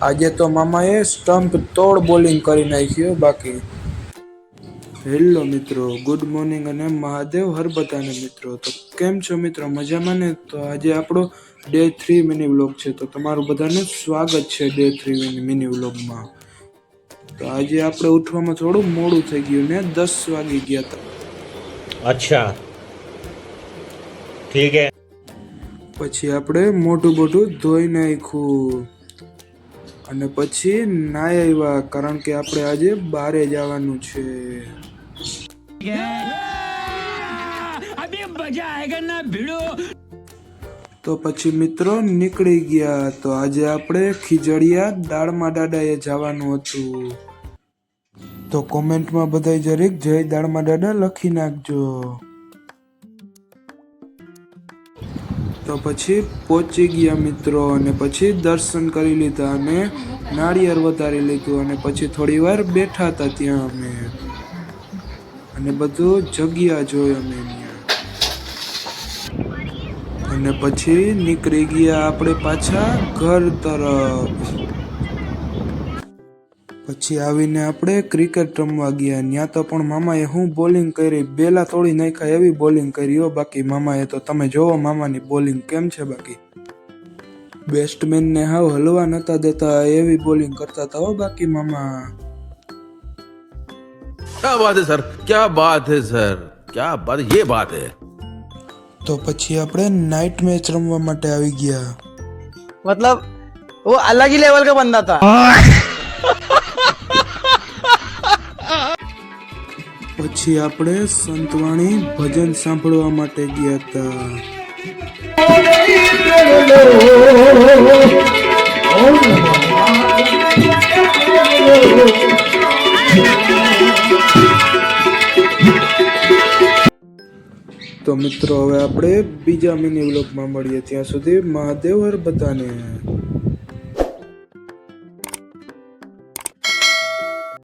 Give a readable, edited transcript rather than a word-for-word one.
આજે તો મામાએ સ્ટમ્પ તોડ બોલિંગ કરી નાખ્યો બાકી. હેલો મિત્રો, ગુડ મોર્નિંગ અને મહાદેવ હર બધાને મિત્રો. તો કેમ છો મિત્રો, મજામાં ને? તો આજે આપણો ડે 3 મિની વ્લોગ છે, તો તમારું બધાનું સ્વાગત છે ડે 3 મિની વ્લોગમાં. તો આજે આપણે ઉઠવામાં થોડું મોડું થઈ ગયું ને 10 વાગી ગયા હતા. अच्छा ठीक है. પછી આપણે મોઢું ધોઈ નાખ્યું અને પછી નાઈ આવ્યા, કારણ કે આપણે આજે બહારે જવાનું છે. તો પછી મિત્રો નીકળી ગયા. તો આજે આપણે ખીજડીયા દાળમાં દાદાએ જવાનું હતું. તો કોમેન્ટમાં બધાય જરીક જય દાળમાં દાદા લખી નાખજો. તો પછી પહોંચી ગયા મિત્રો, અને પછી દર્શન કરી લીધા અને નાળિયેર વધારી લીધું, અને પછી થોડી વાર બેઠા હતા ત્યાં અમે, અને બધું જગ્યા જોઈ અમે ત્યાં. અને પછી નીકળી ગયા આપણે પાછા ઘર તરફ. પછી આવીને આપણે ક્રિકેટ રમવા ગયા. ત્યાં તો પણ મામાએ હું બોલિંગ કરી, બેલા તોડી નાખ્યા એવી બોલિંગ કરી હો બાકી મામાએ. તો તમે જોવો મામાની બોલિંગ કેમ છે બાકી. બેસ્ટમેનને હાવ હલવા નતા દેતા એવી બોલિંગ કરતા હતા હો બાકી મામા. क्या बात है सर, क्या बात है सर, क्या बात, ये बात है. તો પછી આપણે નાઇટ મેચ રમવા માટે આવી ગયા. मतलब वो अलग ही लेवल का बंदा था. પછી આપણે સંતવાણી ભજન સાંભળવા માટે ગયા હતા. તો મિત્રો હવે આપણે બીજા મિની વ્લોગમાં મળીએ. ત્યાં સુધી મહાદેવ હર બધાને.